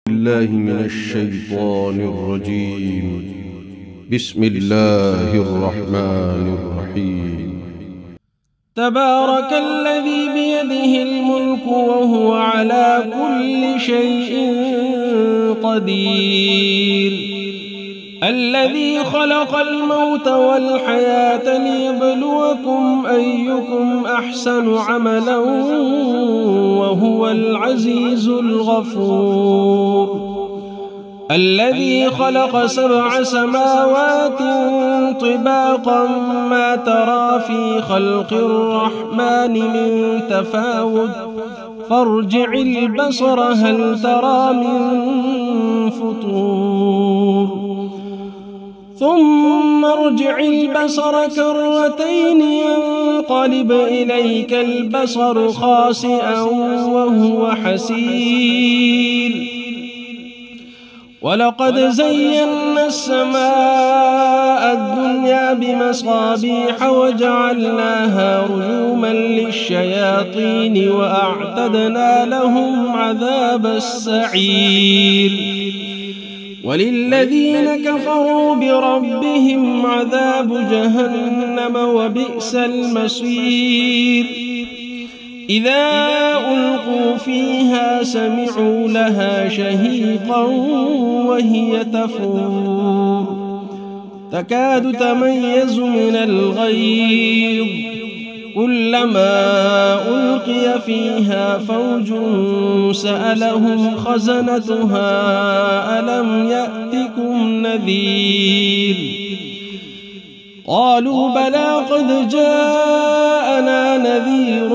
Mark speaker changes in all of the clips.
Speaker 1: بالله من الشيطان الرجيم. بسم الله الرحمن الرحيم.
Speaker 2: تبارك الذي بيده الملك وهو على كل شيء قدير، الذي خلق الموت والحياة ليبلوكم أيكم أحسن عملا وهو العزيز الغفور، الذي خلق 7 سماوات طباقا ما ترى في خلق الرحمن من تفاوت فارجع البصر هل ترى من فطور ثم ارجع البصر كرتين ينقلب إليك البصر خاسئا وهو حسير، ولقد زينا السماء الدنيا بمصابيح وجعلناها رجوما للشياطين وأعتدنا لهم عذاب السعير، وللذين كفروا بربهم عذاب جهنم وبئس المصير. إذا ألقوا فيها سمعوا لها شهيقا وهي تفور تكاد تميز من الغيظ، كلما ألقي فيها فوج سألهم خزنتها ألم يأتكم نذير، قالوا بلى قد جاءنا نذير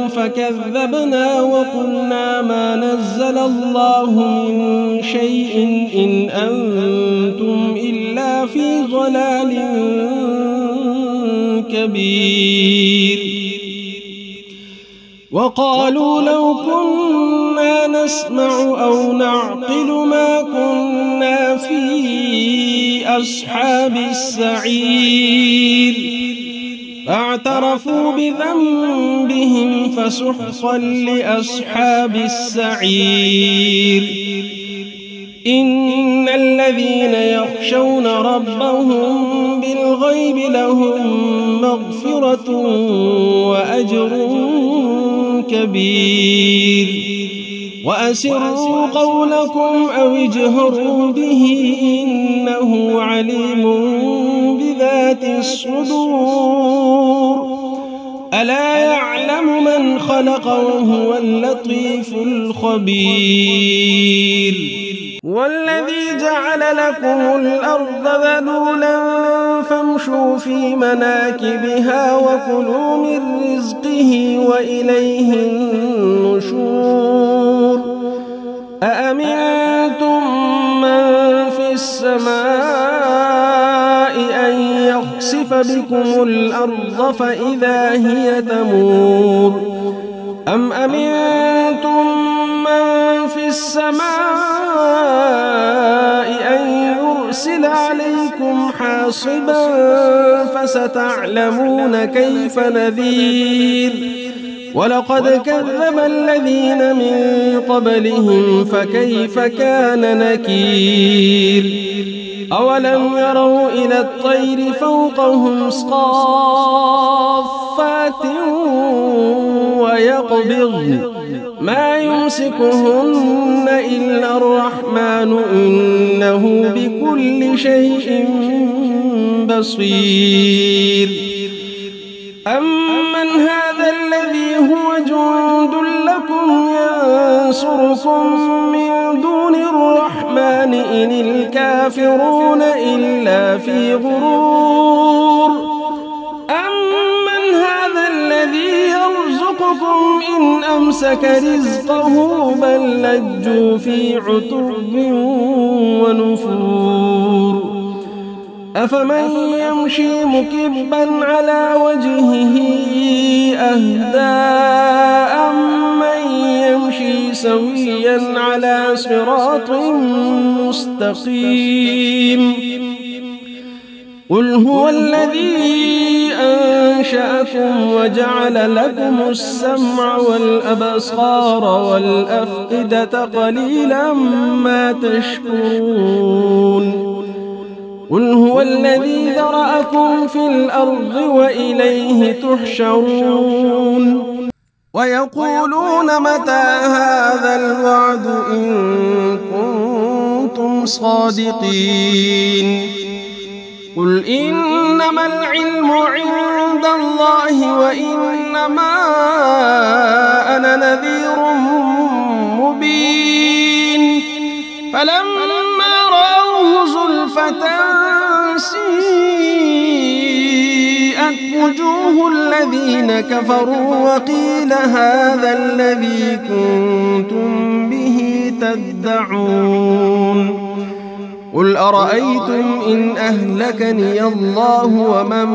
Speaker 2: فكذبنا وقلنا ما نزل الله من شيء إن أنتم إلا في ضلال كبير. وقالوا لو كنا نسمع أو نعقل ما كنا في أصحاب السعير، فاعترفوا بذنبهم فسحقا لأصحاب السعير. إن الذين يخشون ربهم بالغيب لهم مغفرة وأجر كبير، وأسروا قولكم أو اجهروا به إنه عليم بذات الصدور، ألا يعلم من خلق وهو اللطيف الخبير. والذي جعل لكم الأرض ذلولا فامشوا في مناكبها وكلوا من رزقه وإليه النشور. أأمنتم من في السماء أن يخسف بكم الأرض فإذا هي تمور، أم أمنتم من في السماء أن يرسل عليكم حاصبا فستعلمون كيف نذير. ولقد كذب الذين من قبلهم فكيف كان نكير. أولم يروا إلى الطير فوقهم صافات ويقبضن ما يمسكهن إلا الرحمن إنه بكل شيء بصير. أمن هذا الذي هو جند لكم ينصركم من دون الرحمن إن الكافرون إلا في غرور. أمن هذا الذي يرزقكم إن أمسك رزقه بل لجوا في عتب ونفور. أفمن يمشي مكبا على وجهه أهدى أمن يمشي سويا على صراط مستقيم. قل هو الذي أنشأكم وجعل لكم السمع والأبصار والأفئدة قليلا ما تشكرون قل هو الذي ذرأكم في الأرض وإليه تحشرون ويقولون متى هذا الوعد إن كنتم صادقين قل إنما العلم عند الله وإنما أنا نذير مبين فلما رأوه زلفة سيئت وجوه الذين كفروا وقيل هذا الذي كنتم به تدعون قل أرأيتم إن أهلكني الله ومن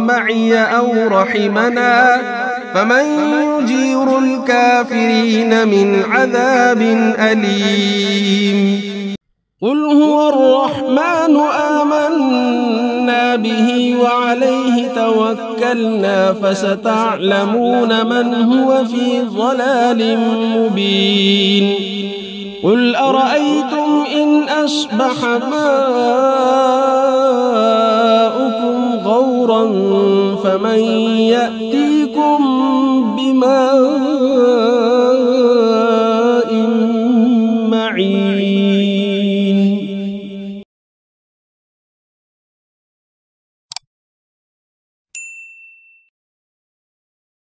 Speaker 2: معي أو رحمنا فمن يجير الكافرين من عذاب أليم قل هو الرحمن آمنا به وعليه توكلنا فستعلمون من هو في ضلال مبين قل أرأيتم إن أصبح ماؤكم غورا فمن يأتي